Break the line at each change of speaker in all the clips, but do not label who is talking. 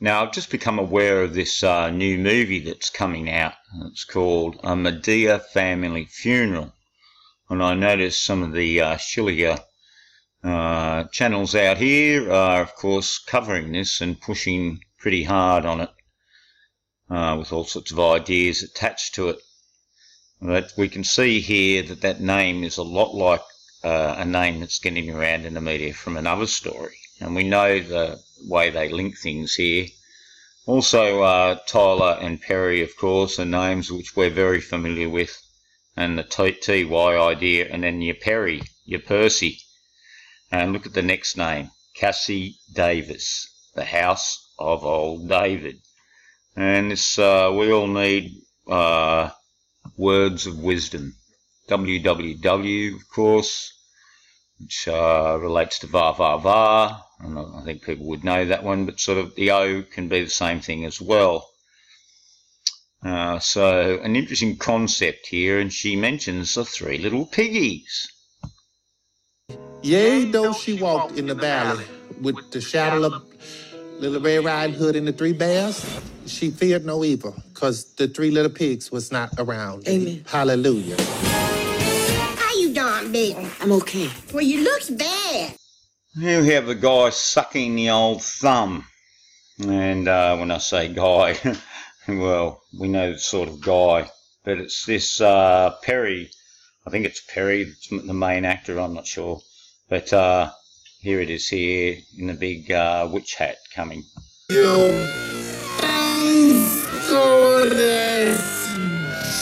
Now, I've just become aware of this new movie that's coming out. It's called A Madea Family Funeral. And I noticed some of the shillier channels out here are, of course, covering this and pushing pretty hard on it with all sorts of ideas attached to it. But we can see here that that name is a lot like a name that's getting around in the media from another story. And we know the way they link things here. Also, Tyler and Perry, of course, are names which we're very familiar with. And the TY idea, and then your Perry, your Percy. And look at the next name, Cassie Davis, the House of Old David. And this, we all need words of wisdom. www, of course, which relates to va va va, and I think people would know that one, but sort of the O can be the same thing as well. So an interesting concept here, and she mentions the three little piggies.
Yea, though she walked in the valley with the shadow of Little Red Riding Hood and the three bears, she feared no evil, because the three little pigs was not around.
Amen.
Hallelujah.
How you doing, baby? I'm okay. Well, you look bad.
Here we have the guy sucking the old thumb. And when I say guy, well, we know the sort of guy. But it's this Perry, I think it's Perry, the main actor, I'm not sure. But here it is here in the big witch hat coming.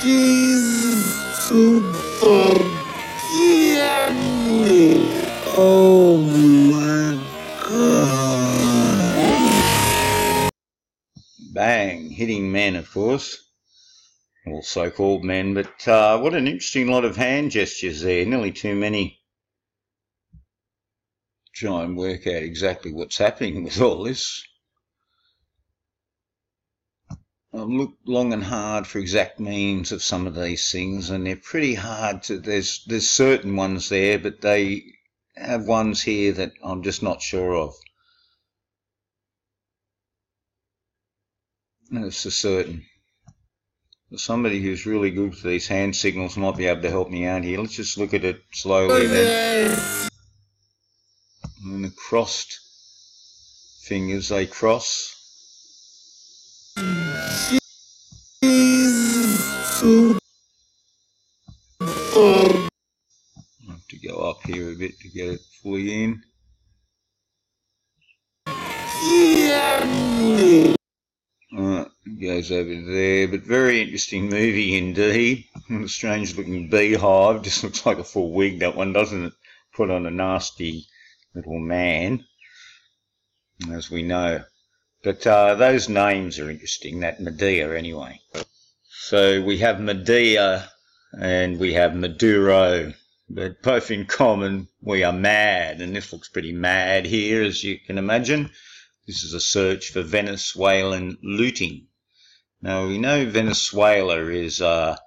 She's super yummy. Oh my God.
Bang, hitting men, of course. All so-called men, but what an interesting lot of hand gestures there, nearly too many. Try and work out exactly what's happening with all this. I've looked long and hard for exact meanings of some of these things, and they're pretty hard to, there's certain ones there, but they have ones here that I'm just not sure of. That's for certain. Somebody who's really good with these hand signals might be able to help me out here. Let's just look at it slowly then. And the crossed fingers, they cross. I have to go up here a bit to get it fully in. It goes over there, but very interesting movie indeed. A strange looking beehive, just looks like a full wig, that one, doesn't it? Put on a nasty little man, as we know. But those names are interesting, that Madea anyway. So we have Madea and we have Maduro, but both in common, we are mad, and this looks pretty mad here, as you can imagine. This is a search for Venezuelan looting. Now, we know Venezuela is a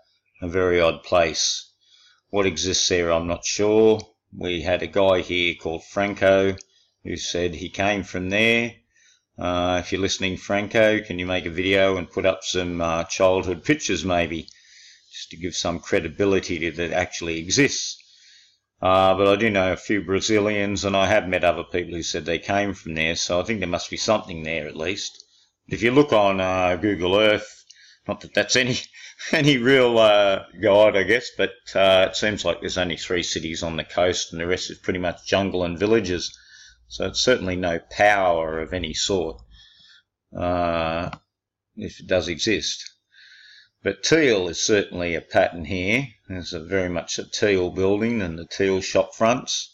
very odd place. What exists there, I'm not sure. We had a guy here called Franco who said he came from there. If you're listening, Franco, can you make a video and put up some childhood pictures maybe, just to give some credibility to that it actually exists. But I do know a few Brazilians, and I have met other people who said they came from there, so I think there must be something there at least. If you look on Google Earth, not that that's any real guide, I guess, but it seems like there's only 3 cities on the coast, and the rest is pretty much jungle and villages. So it's certainly no power of any sort, if it does exist. But teal is certainly a pattern here. There's very much a teal building and the teal shop fronts.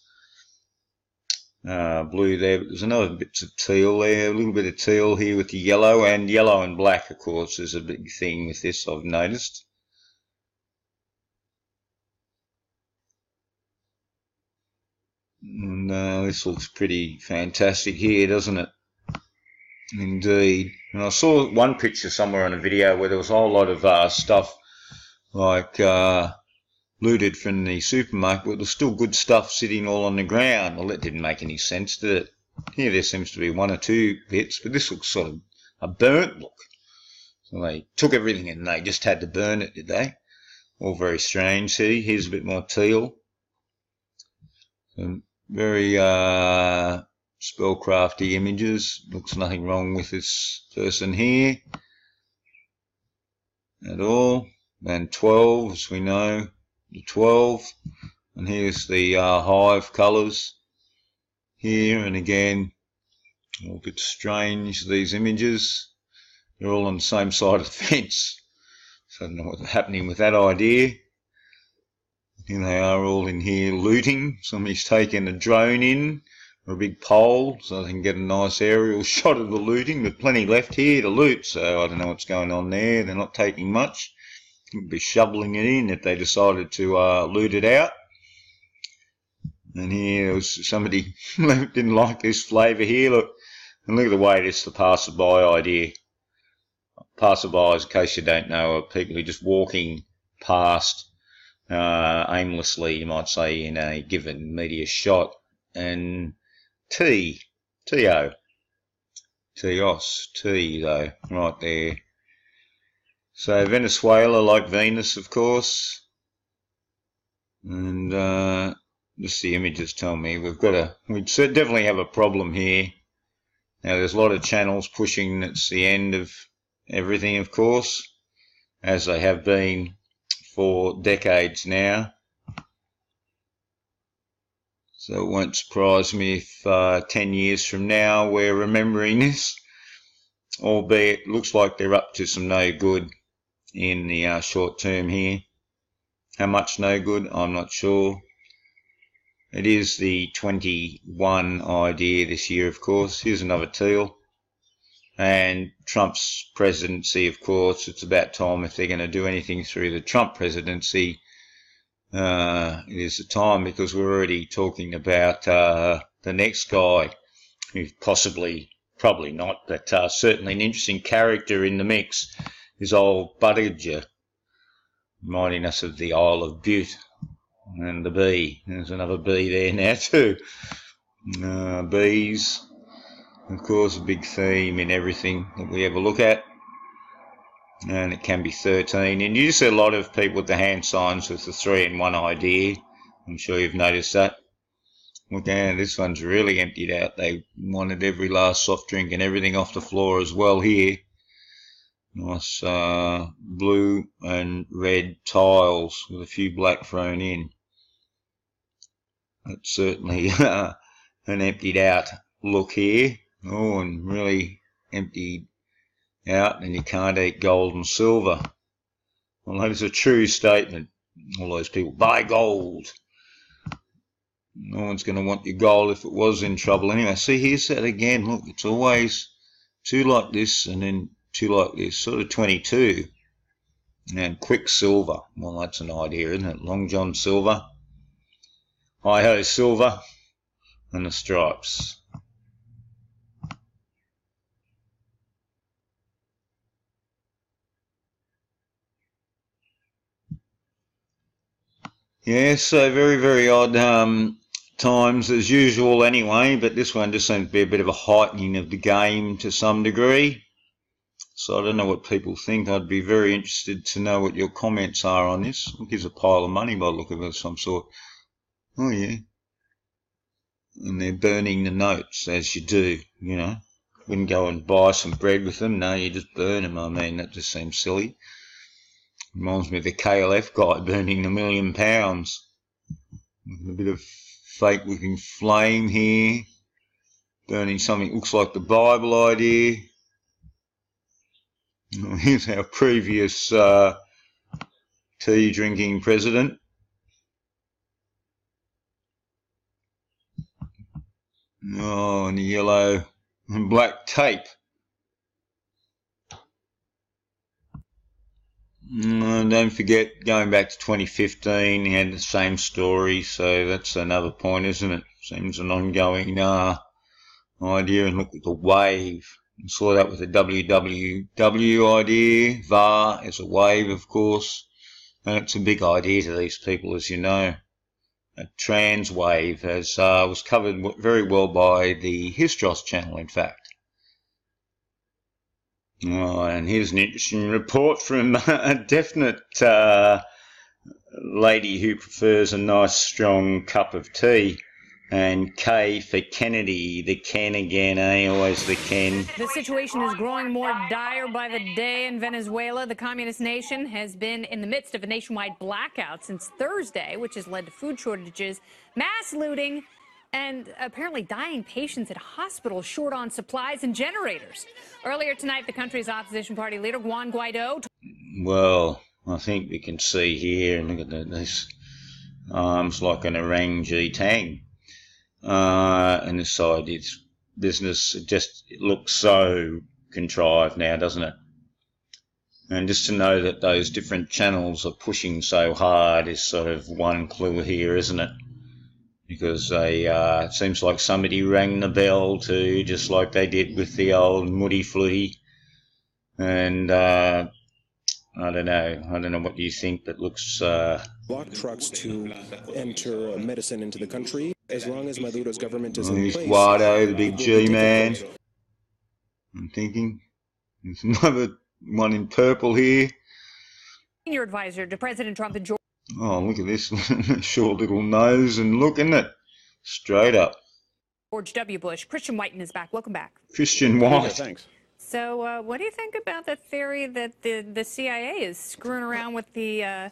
Blue there, but there's another bits of teal there, a little bit of teal here with the yellow, and yellow and black, of course, is a big thing with this, I've noticed. And this looks pretty fantastic here, doesn't it? Indeed. And I saw one picture somewhere on a video where there was a whole lot of stuff like looted from the supermarket, but there's still good stuff sitting all on the ground. Well, that didn't make any sense, did it? Here there seems to be 1 or 2 bits, but this looks sort of a burnt look. So they took everything and they just had to burn it, did they? All very strange. See, here's a bit more teal. Some very spellcrafty images. Looks nothing wrong with this person here at all. And 12, as we know, the 12. And here's the hive colours here. And again, a bit strange, these images. They're all on the same side of the fence. So I don't know what's happening with that idea. Here they are all in here looting. Somebody's taken a drone in, or a big pole, so they can get a nice aerial shot of the looting, but plenty left here to loot, so I don't know what's going on there. They're not taking much. They'd be shoveling it in if they decided to loot it out. And here was somebody didn't like this flavour here. Look, and look at the way this is the passerby idea. Passerbys, in case you don't know, are people who are just walking past aimlessly, you might say, in a given media shot. And T-O, T-O-S, T though, right there. So Venezuela, like Venus, of course. And just the images tell me we definitely have a problem here. Now there's a lot of channels pushing it's the end of everything, of course, as they have been for decades now. So it won't surprise me if 10 years from now we're remembering this, albeit it looks like they're up to some no good in the short term here. How much no good, I'm not sure. It is the 21 idea this year, of course. Here's another teal. And Trump's presidency, of course, it's about time if they're going to do anything through the Trump presidency. It is the time, because we're already talking about the next guy, who probably not, but certainly an interesting character in the mix, is old Buttigieg, reminding us of the Isle of Bute and the bee. There's another bee there now too. Bees. Of course, a big theme in everything that we ever look at, and it can be 13. And you see a lot of people with the hand signs with the 3-in-1 idea. I'm sure you've noticed that. Look, and this one's really emptied out. They wanted every last soft drink and everything off the floor as well here. Nice blue and red tiles with a few black thrown in. It's certainly an emptied out look here. Oh, and really emptied out, and you can't eat gold and silver. Well, that is a true statement. All those people, buy gold. No one's going to want your gold if it was in trouble anyway. See, here's that again. Look, it's always two like this and then two like this, sort of 22. And Quicksilver. Well, that's an idea, isn't it? Long John Silver. Hi-ho Silver. And the stripes. Yeah, so very, very odd times as usual anyway, but this one just seems to be a bit of a heightening of the game to some degree. So I don't know what people think. I'd be very interested to know what your comments are on this. Look, here's a pile of money by the look of it of some sort. Oh, yeah. And they're burning the notes, as you do, you know. Wouldn't go and buy some bread with them. No, you just burn them. I mean, that just seems silly. Reminds me of the KLF guy burning £1 million. A bit of fake looking flame here. Burning something looks like the Bible idea. Here's our previous tea drinking president. Oh, and the yellow and black tape. Don't forget, going back to 2015, he had the same story, so that's another point, isn't it? Seems an ongoing idea. And look at the wave. You saw that with the WWW idea. VAR is a wave, of course, and it's a big idea to these people, as you know. A trans wave, as was covered very well by the Histros channel, in fact. Oh, and here's an interesting report from a definite lady who prefers a nice strong cup of tea. And K for Kennedy, the Ken again, eh? Always the Ken.
The situation is growing more dire by the day in Venezuela. The communist nation has been in the midst of a nationwide blackout since Thursday, which has led to food shortages, mass looting, and apparently dying patients at hospitals short on supplies and generators. Earlier tonight, the country's opposition party leader, Juan Guaido.
Well, I think we can see here, look at this arms like an orangutan. And this side is business. It looks so contrived now, doesn't it? And just to know that those different channels are pushing so hard is sort of one clue here, isn't it? Because it seems like somebody rang the bell too, just like they did with the old Moody Flutie. And I don't know what you think, but looks
block trucks to enter medicine into the country as long as Maduro's government is in place.
Guaido, the big G man. I'm thinking there's another one in purple here.
Senior advisor to President Trump and George.
Oh, look at this short little nose, and look, isn't it? Straight up.
George W. Bush. Christian Whiten is back. Welcome back.
Christian White.
Yeah, thanks.
So, what do you think about the theory that the CIA is screwing around with the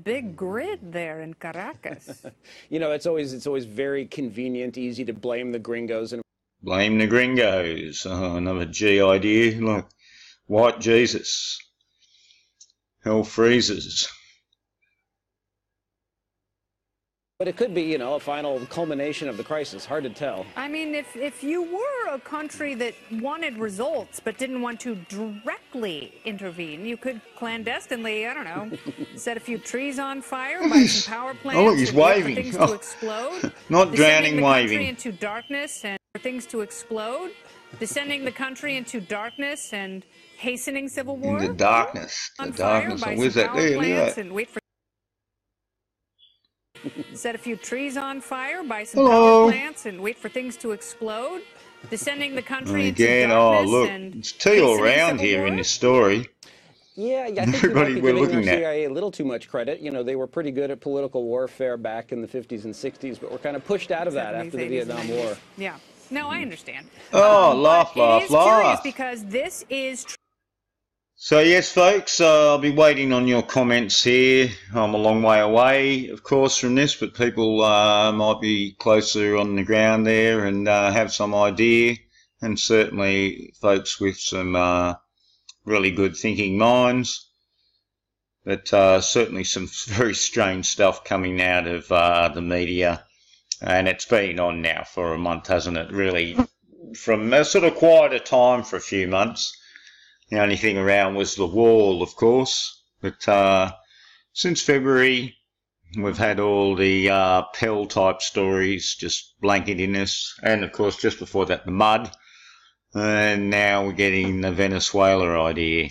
big grid there in Caracas?
You know, it's always very convenient, easy to blame the gringos and
Blame the gringos. Oh, another G idea. Look, white Jesus. Hell freezes.
but it could be, you know, a final culmination of the crisis. Hard to tell.
I mean, if you were a country that wanted results but didn't want to directly intervene, you could clandestinely, I don't know, set a few trees on fire, buy some power plants.
Oh, look, he's waving.
For things to explode.
Not drowning,
the
waving.
Country into darkness and for things to explode. Descending the country into darkness and hastening civil war.
Into darkness.
On
The
fire,
darkness.
buy
Where's
some
that
power
there? Look at
plants
that.
and wait for set a few trees on fire, buy some
Hello.
power plants, and wait for things to explode. Descending the country
Again,
into
oh,
darkness
look.
and
It's tea all
hastening
round
civil
here
war.
in this story.
Yeah, I think you might
Everybody
be
we're
giving our
looking at.
CIA a little too much credit. You know, they were pretty good at political warfare back in the 50s and 60s, but we're kind of pushed out of that
70s,
after the
80s,
Vietnam
and 90s.
War.
Yeah. No, I understand.
Oh, laugh,
but
laugh,
it is curious
laugh.
because this is
So yes, folks, I'll be waiting on your comments here. I'm a long way away, of course, from this, but people might be closer on the ground there and have some idea, and certainly folks with some really good thinking minds. But certainly some very strange stuff coming out of the media, and it's been on now for a month, hasn't it? Really, from a sort of quieter time for a few months. The only thing around was the wall, of course, but since February we've had all the Pell type stories just blanketing us, and of course just before that the mud, and now we're getting the Venezuela idea.